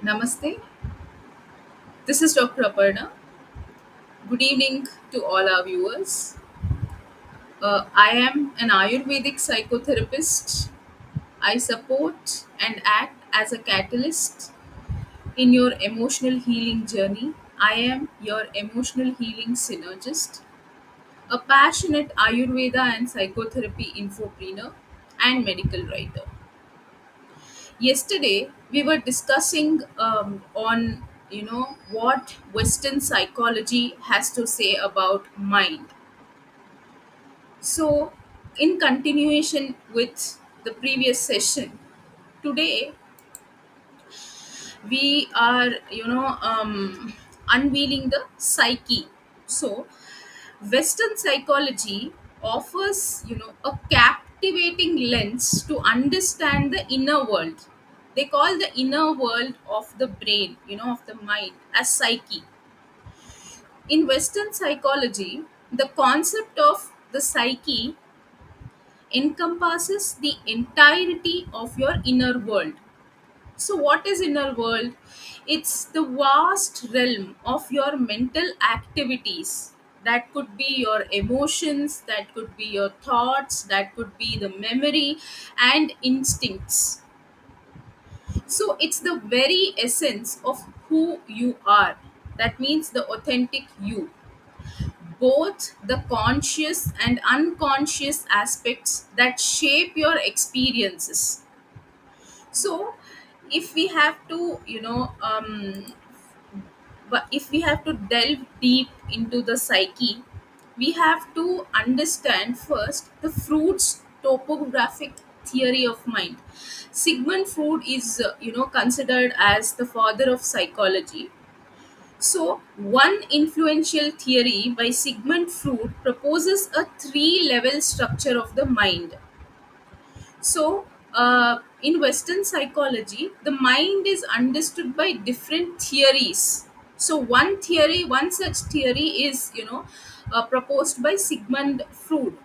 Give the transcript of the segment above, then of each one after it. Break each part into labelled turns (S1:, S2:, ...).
S1: Namaste. This is Dr. Aparna. Good evening to all our viewers. I am an Ayurvedic psychotherapist. I support and act as a catalyst in your emotional healing journey. I am your emotional healing synergist, a passionate Ayurveda and psychotherapy infopreneur, and medical writer. Yesterday, we were discussing on what Western psychology has to say about mind. So, in continuation with the previous session, today we are unveiling the psyche. So, Western psychology offers, a captivating lens to understand the inner world. They call the inner world of the brain, of the mind, as psyche. In Western psychology, the concept of the psyche encompasses the entirety of your inner world. So, what is inner world? It's the vast realm of your mental activities. That could be your emotions, that could be your thoughts, that could be the memory and instincts. So, it's the very essence of who you are. That means the authentic you. Both the conscious and unconscious aspects that shape your experiences. So, if we have to but if we have to delve deep into the psyche, we have to understand first the Freud's topographic theory of mind. Sigmund Freud is considered as the father of psychology. So, one influential theory by Sigmund Freud proposes a three level structure of the mind. So, in Western psychology, the mind is understood by different theories. So, one such theory is, proposed by Sigmund Freud.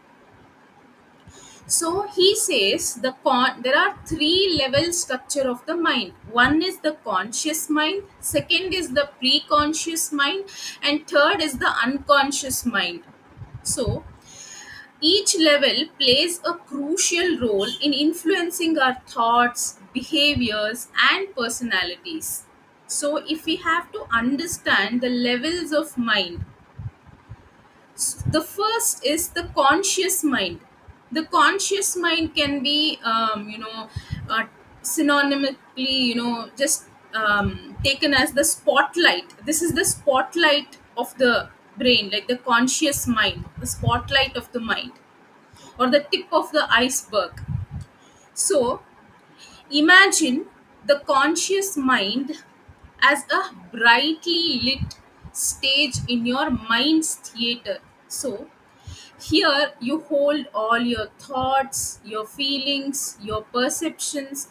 S1: So, he says there are three level structure of the mind. One is the conscious mind, second is the pre-conscious mind, and third is the unconscious mind. So, each level plays a crucial role in influencing our thoughts, behaviors, and personalities. So, if we have to understand the levels of mind, the first is the conscious mind. The conscious mind can be, synonymically, just taken as the spotlight. This is the spotlight of the brain, like the conscious mind, the spotlight of the mind or the tip of the iceberg. So, imagine the conscious mind as a brightly lit stage in your mind's theater. So, here you hold all your thoughts, your feelings, your perceptions,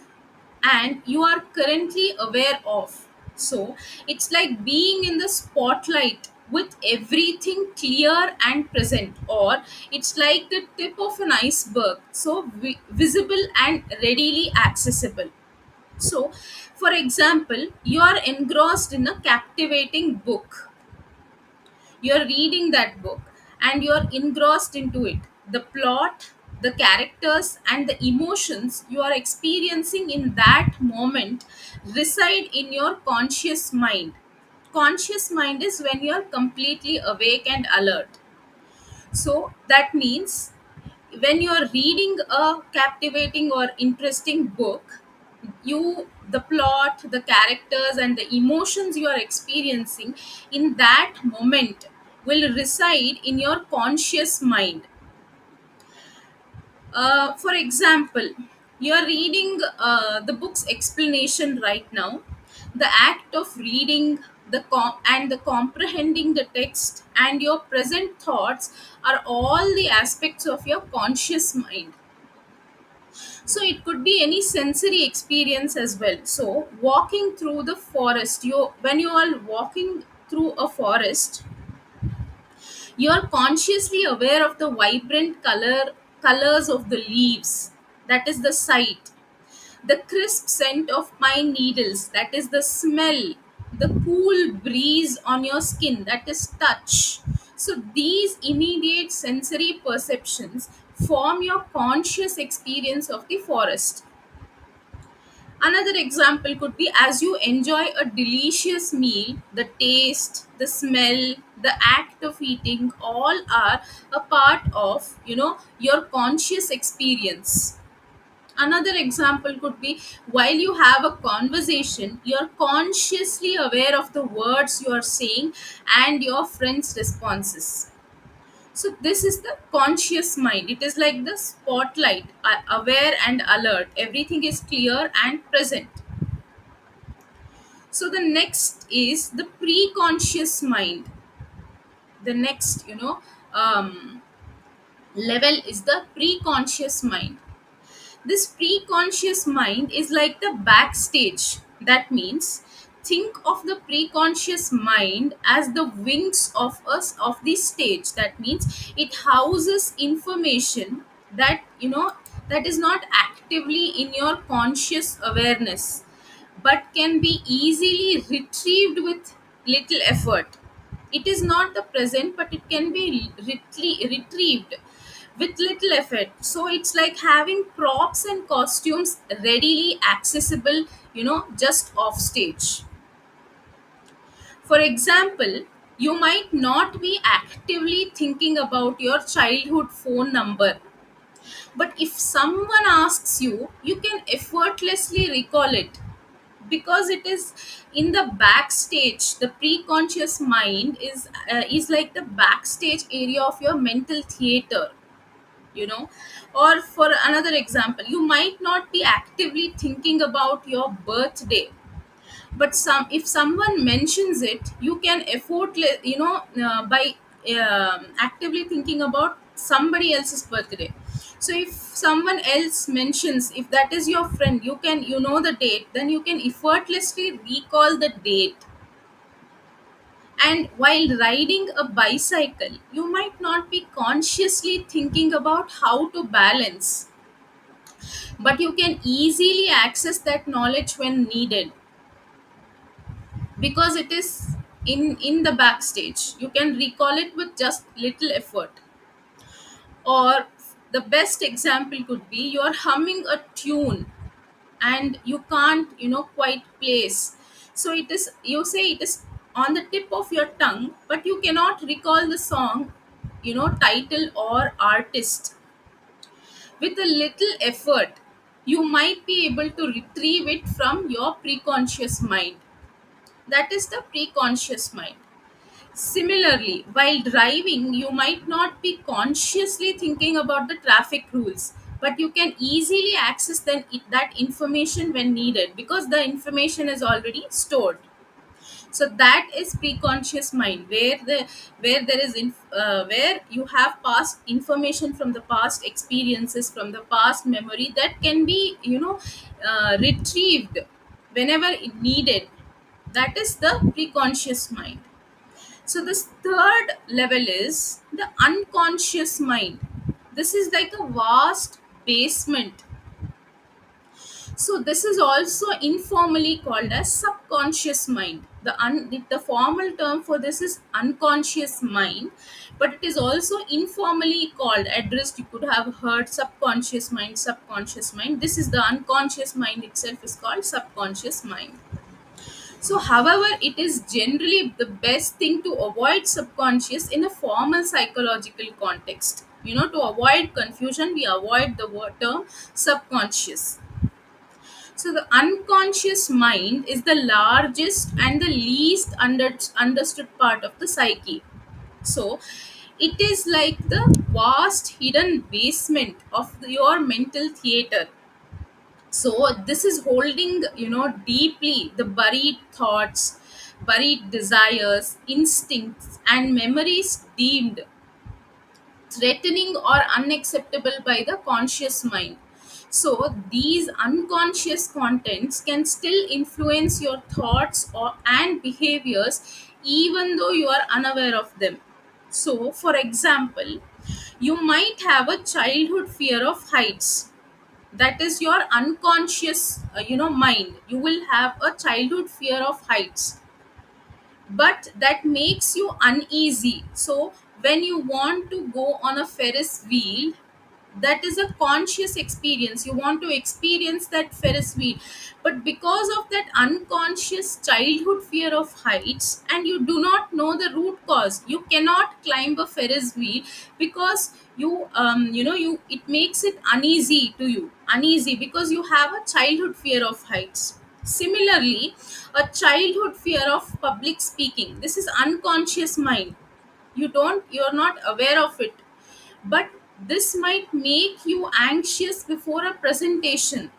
S1: and you are currently aware of. So it's like being in the spotlight with everything clear and present, or it's like the tip of an iceberg, so visible and readily accessible. So, for example, you are engrossed in a captivating book. You're reading that book and you're engrossed into it. The plot, the characters, and the emotions you are experiencing in that moment reside in your conscious mind. Conscious mind is when you're completely awake and alert. So that means when you're reading a captivating or interesting book, the plot, the characters, and the emotions you are experiencing in that moment will reside in your conscious mind. For example, you are reading the book's explanation right now. The act of reading and the comprehending the text and your present thoughts are all the aspects of your conscious mind. So it could be any sensory experience as well. So walking through the forest, when you are walking through a forest, you are consciously aware of the vibrant colors of the leaves. That is the sight. the crisp scent of pine needles, that is the smell, the cool breeze on your skin, that is touch. So these immediate sensory perceptions form your conscious experience of the forest. Another example could be as you enjoy a delicious meal, the taste, the smell, the act of eating all are a part of, your conscious experience. Another example could be while you have a conversation, you're consciously aware of the words you are saying and your friend's responses. So, this is the conscious mind. It is like the spotlight, aware and alert. Everything is clear and present. So, the next is the pre-conscious mind. The next, level is the pre-conscious mind. This pre-conscious mind is like the backstage. That means think of the pre-conscious mind as the wings of us of the stage. That means it houses information that that is not actively in your conscious awareness, but can be easily retrieved with little effort. It is not the present, but it can be retrieved with little effort. So it's like having props and costumes readily accessible, just off stage. For example, you might not be actively thinking about your childhood phone number, but if someone asks you, you can effortlessly recall it because it is in the backstage. The pre-conscious mind is like the backstage area of your mental theater, you know. Or for another example, you might not be actively thinking about your birthday, but if someone mentions it, you can effortless, by actively thinking about somebody else's birthday. So if someone else mentions, if that is your friend, you know the date, then you can effortlessly recall the date. And while riding a bicycle, you might not be consciously thinking about how to balance, but you can easily access that knowledge when needed because it is in the backstage. You can recall it with just little effort. Or the best example could be you're humming a tune and you can't, quite place. So it is, you say it is on the tip of your tongue, but you cannot recall the song, title or artist. With a little effort, you might be able to retrieve it from your preconscious mind. That is the preconscious mind. Similarly, while driving, you might not be consciously thinking about the traffic rules, but you can easily access that information when needed because the information is already stored. So that is preconscious mind, where there is where you have past information from the past experiences, from the past memory that can be, retrieved whenever it needed. That is the preconscious mind. So this third level is the unconscious mind. This is like a vast basement. So this is also informally called as subconscious mind. The formal term for this is unconscious mind, but it is also informally called, addressed. You could have heard subconscious mind, subconscious mind. This is the unconscious mind itself is called subconscious mind. So, however, it is generally the best thing to avoid subconscious in a formal psychological context. To avoid confusion, we avoid the word term subconscious. So, the unconscious mind is the largest and the least understood part of the psyche. So, it is like the vast hidden basement of your mental theater. So this is holding, deeply the buried thoughts, buried desires, instincts and memories deemed threatening or unacceptable by the conscious mind. So these unconscious contents can still influence your thoughts and behaviors even though you are unaware of them. So for example, you might have a childhood fear of heights, That is your unconscious mind. You will have a childhood fear of heights, but that makes you uneasy. So when you want to go on a Ferris wheel, that is a conscious experience. You want to experience that Ferris wheel, but because of that unconscious childhood fear of heights, and you do not know the root cause, you cannot climb a Ferris wheel, because you it makes it uneasy to you, uneasy because you have a childhood fear of heights. Similarly, a childhood fear of public speaking, this is unconscious mind. You're not aware of it, but this might make you anxious before a presentation.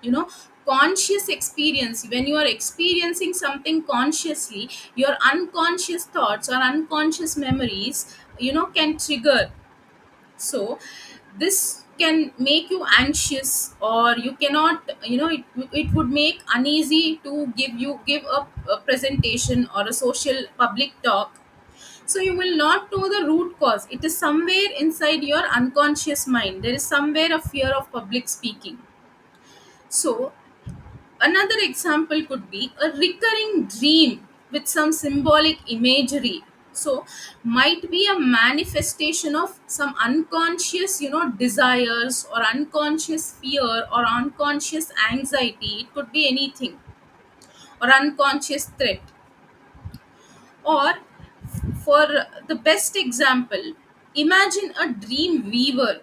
S1: you know Conscious experience, when you are experiencing something consciously, your unconscious thoughts or unconscious memories can trigger. So this can make you anxious, or you cannot, it would make uneasy to give a presentation or a social public talk. So you will not know the root cause. It is somewhere inside your unconscious mind. There is somewhere a fear of public speaking. So another example could be a recurring dream with some symbolic imagery. So might be a manifestation of some unconscious, desires, or unconscious fear, or unconscious anxiety. It could be anything, or unconscious threat. Or for the best example, imagine a dream weaver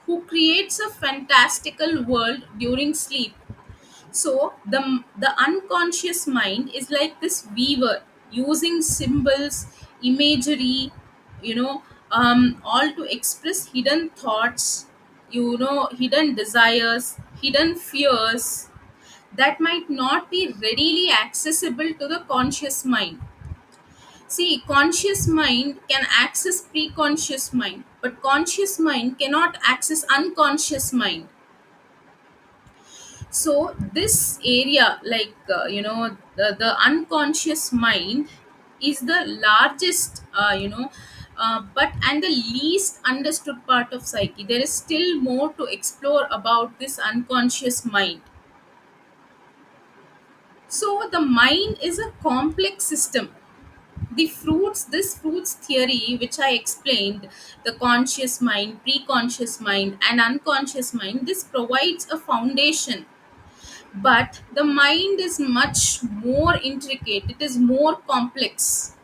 S1: who creates a fantastical world during sleep. So the unconscious mind is like this weaver, using symbols, imagery, all to express hidden thoughts, hidden desires, hidden fears that might not be readily accessible to the conscious mind. See, conscious mind can access preconscious mind, but conscious mind cannot access unconscious mind. So this area, like the unconscious mind, is the largest, but and the least understood part of psyche. There is still more to explore about this unconscious mind. So the mind is a complex system. This fruits theory, which I explained, the conscious mind, pre-conscious mind, and unconscious mind, this provides a foundation. But the mind is much more intricate, it is more complex.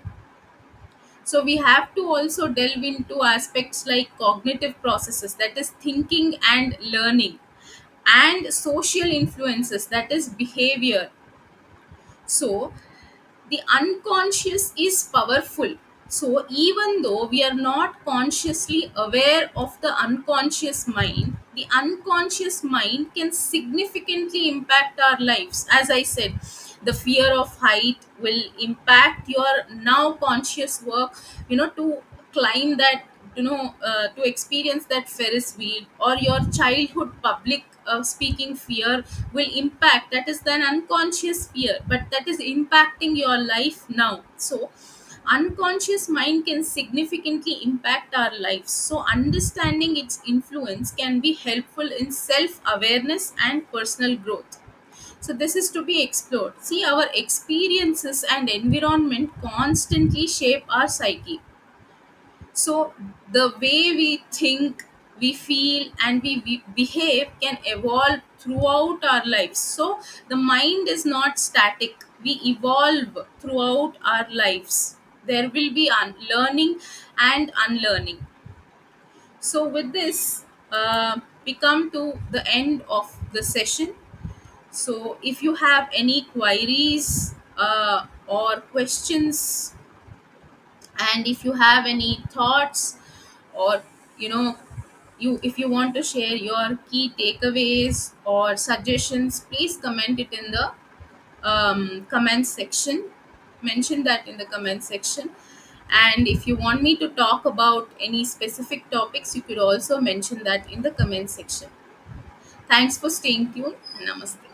S1: So we have to also delve into aspects like cognitive processes, that is thinking and learning, and social influences, that is behavior. So the unconscious is powerful. So even though we are not consciously aware of the unconscious mind, the unconscious mind can significantly impact our lives. As I said, the fear of height will impact your now conscious work, to climb that, to experience that Ferris wheel. Or your childhood public speaking fear will impact, that is then unconscious fear, but that is impacting your life now. So unconscious mind can significantly impact our lives, so understanding its influence can be helpful in self awareness and personal growth. So this is to be explored. See, our experiences and environment constantly shape our psyche. So the way we think, we feel, and we behave can evolve throughout our lives. So the mind is not static. We evolve throughout our lives. There will be learning and unlearning. So with this, we come to the end of the session. So if you have any queries or questions, and if you have any thoughts, or you know you if you want to share your key takeaways or suggestions, please comment it in the comment section. Mention that in the comment section. And if you want me to talk about any specific topics, you could also mention that in the comment section. Thanks for staying tuned. Namaste.